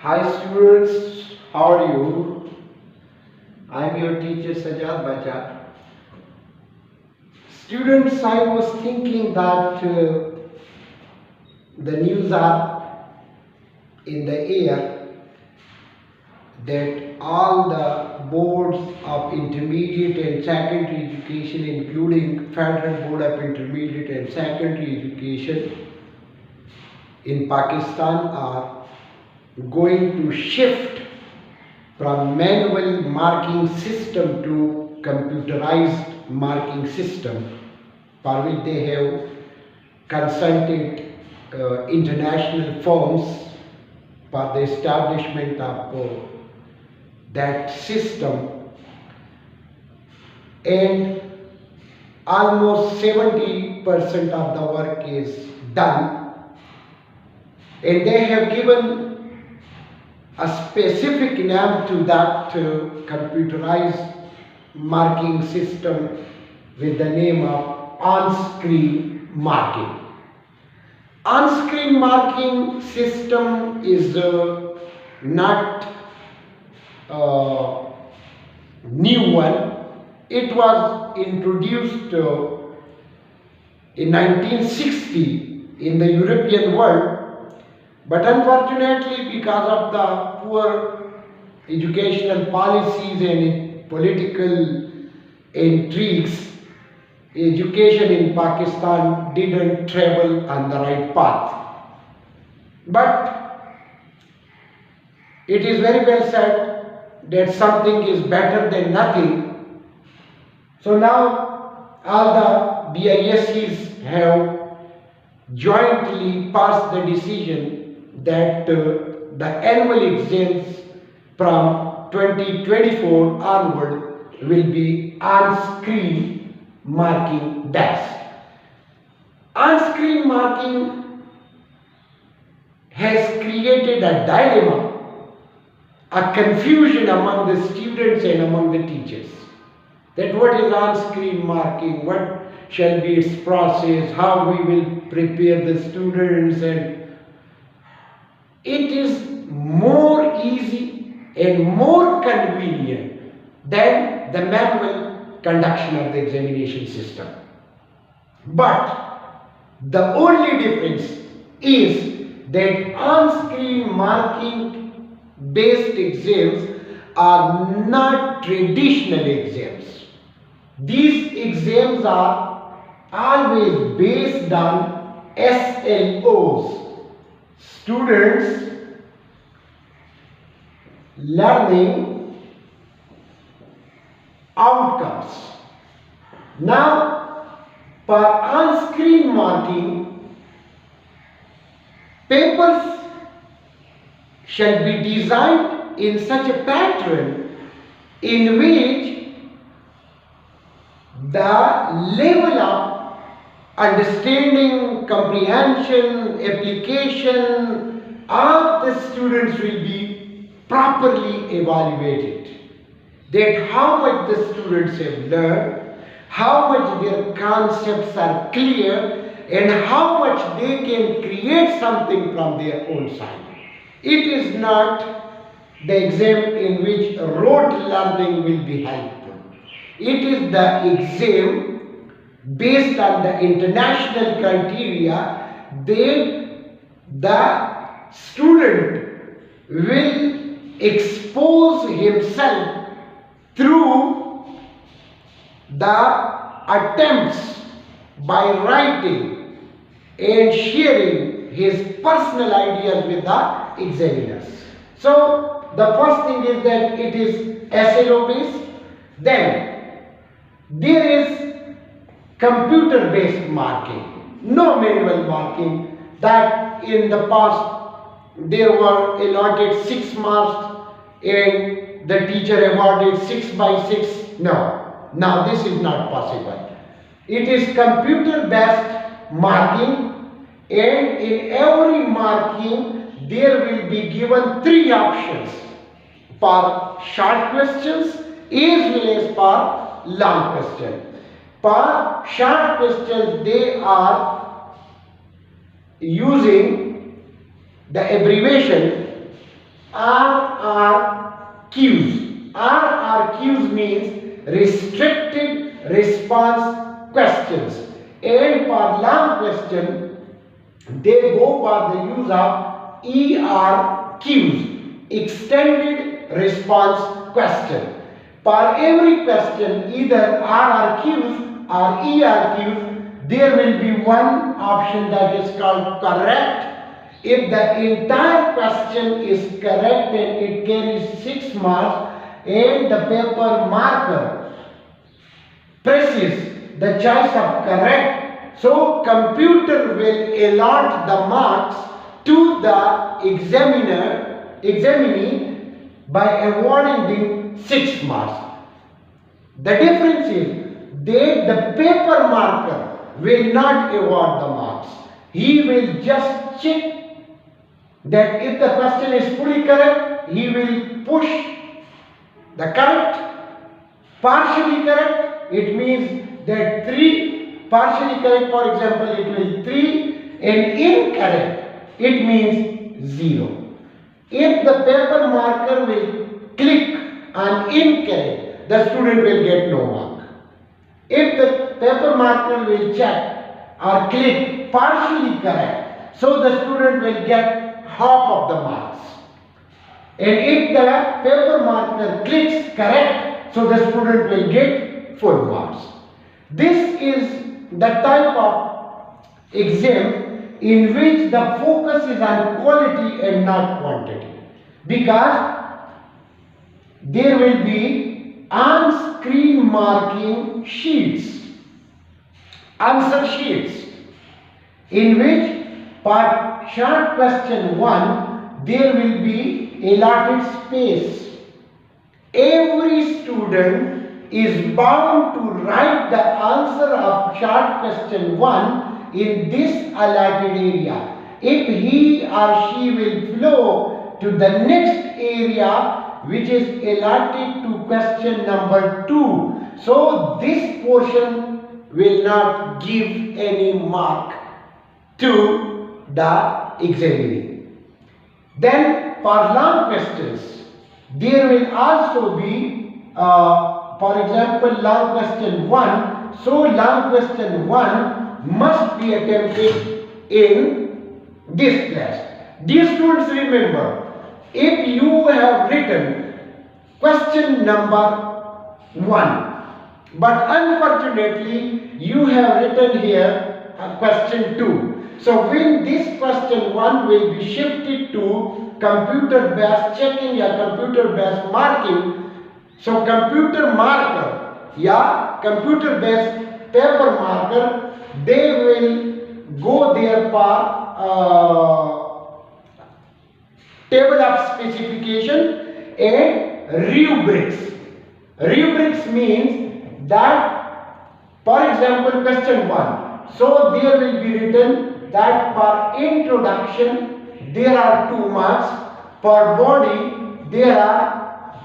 Hi students, how are you? I am your teacher SAJJAD BACHA. Students, I was thinking that the news are in the air that all the boards of intermediate and secondary education, including Federal Board of Intermediate and Secondary Education in Pakistan, are going to shift from manual marking system to computerized marking system, for which they have consulted international firms for the establishment of that system, and almost 70% of the work is done, and they have given a specific name to that computerized marking system with the name of on-screen marking. On-screen marking system is not a new one. It was introduced in 1960 in the European world, but unfortunately, because of the poor educational policies and political intrigues, education in Pakistan didn't travel on the right path. But it is very well said that something is better than nothing. So now all the BISCs have jointly passed the decision that the annual exams from 2024 onward will be on-screen marking based. On-screen marking has created a dilemma, a confusion among the students and among the teachers. That what is on-screen marking, what shall be its process, how we will prepare the students, and it is more easy and more convenient than the manual conduction of the examination system. But the only difference is that on-screen marking based exams are not traditional exams. These exams are always based on SLOs, students learning outcomes. Now, for on-screen marking, papers shall be designed in such a pattern in which the level of understanding, comprehension, application of the students will be properly evaluated. That how much the students have learned, how much their concepts are clear, and how much they can create something from their own side. It is not the exam in which rote learning will be helpful. It is the exam based on the international criteria that the student will expose himself through the attempts by writing and sharing his personal ideas with the examiners. So the first thing is that it is SLO based. Then there is computer based marking, no manual marking, that in the past there were allotted 6 marks and the teacher awarded 6 by 6. No, now this is not possible. It is computer based marking, and in every marking there will be given 3 options for short questions as well as for long questions. For short questions, they are using the abbreviation RRQs. RRQs means restricted response questions. And for long question, they go for the use of ERQs, extended response question. For every question, either RRQs or ERQs, there will be one option that is called correct. If the entire question is correct and it carries 6 marks, and the paper marker presses the choice of correct, so computer will allot the marks to the examinee by awarding them 6 marks. The difference is that the paper marker will not award the marks. He will just check that if the question is fully correct, he will push the correct, partially correct. It means that 3, partially correct, for example, it will 3, and incorrect, it means 0. If the paper marker will click on incorrect, the student will get no mark. If the paper marker will check or click partially correct, so the student will get half of the marks. And if the paper marker clicks correct, so the student will get full marks. This is the type of exam in which the focus is on quality and not quantity, because there will be on-screen marking sheets, answer sheets, in which for short question 1 there will be allotted space. Every student is bound to write the answer of short question 1 in this allotted area. If he or she will flow to the next area which is allotted to question number 2, so this portion will not give any mark to the examinee. Then for long questions, there will also be, for example, long question 1. So long question 1 must be attempted in this class. Dear students, remember, if you have written question number 1, but unfortunately you have written here question 2. So when this question 1 will be shifted to computer based checking or computer based marking, so computer marker, computer based paper marker, they will go there for table of specification and rubrics. Rubrics means that, for example, question 1. So there will be written that for introduction there are 2 marks, for body there are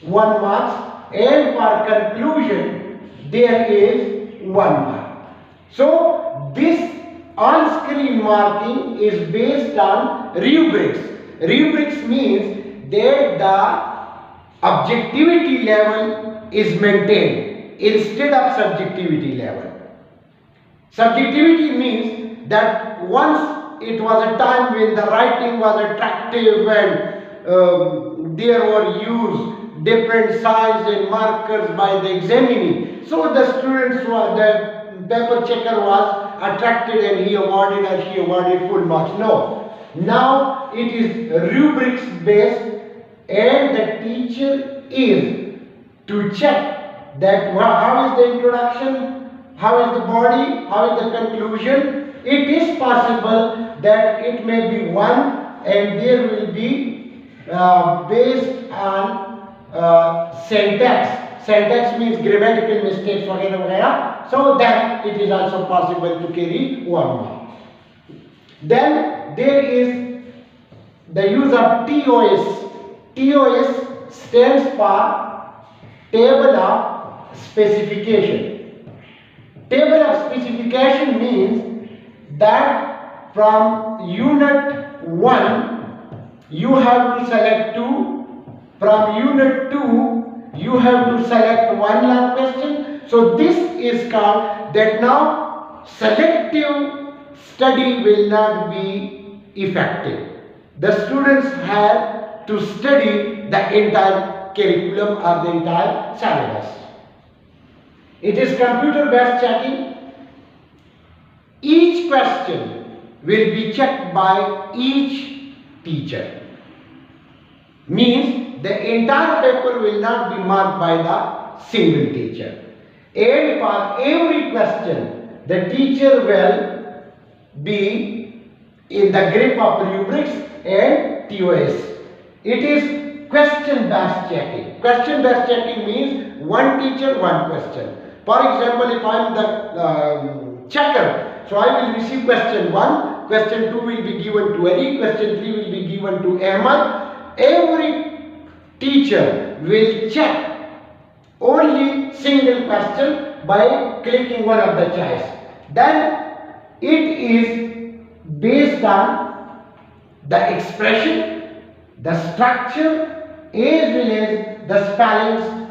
1 mark, and for conclusion there is 1 mark. So this on-screen marking is based on rubrics. Rubrics means that the objectivity level is maintained instead of subjectivity level. Subjectivity means that once it was a time when the writing was attractive and there were used different signs and markers by the examinee. So the the paper checker was attracted and he awarded or she awarded full marks. No. Now it is rubrics based, and the teacher is to check that how is the introduction, how is the body, how is the conclusion. It is possible that it may be 1 and there will be based on syntax. Syntax means grammatical mistakes, whatever. So that it is also possible to carry 1 mark. Then there is the use of TOS. TOS stands for Table of Specification. Table of Specification means that from unit 1 you have to select 2. From unit 2, you have to select 1 long question. So this is called that now selective study will not be effective. The students have to study the entire curriculum or the entire syllabus. It is computer based checking. Each question will be checked by each teacher. Means the entire paper will not be marked by the single teacher. And for every question, the teacher will be in the grip of rubrics and TOS. It is question based checking. Question based checking means one teacher, one question. For example, if I am the checker, so I will receive question 1, question 2 will be given to Ali, question 3 will be given to Ahmad. Every teacher will check only single question by clicking one of the choice. Then it is based on the expression, the structure, as well as the spelling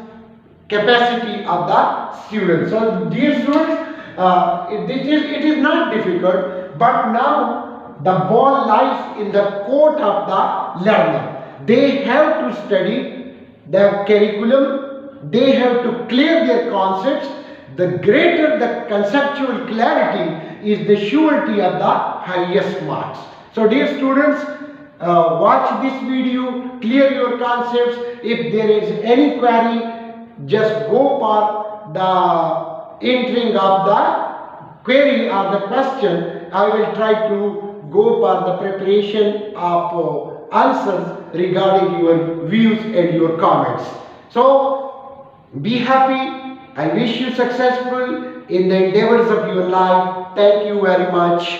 capacity of the student. So dear students, it is not difficult, but now the ball lies in the court of the learner. They have to study the curriculum, they have to clear their concepts. The greater the conceptual clarity is the surety of the highest marks. So dear students, watch this video, clear your concepts. If there is any query, just go for the entering of the query or the question. I will try to go for the preparation of answers regarding your views and your comments. So be happy. I wish you successful in the endeavors of your life. Thank you very much.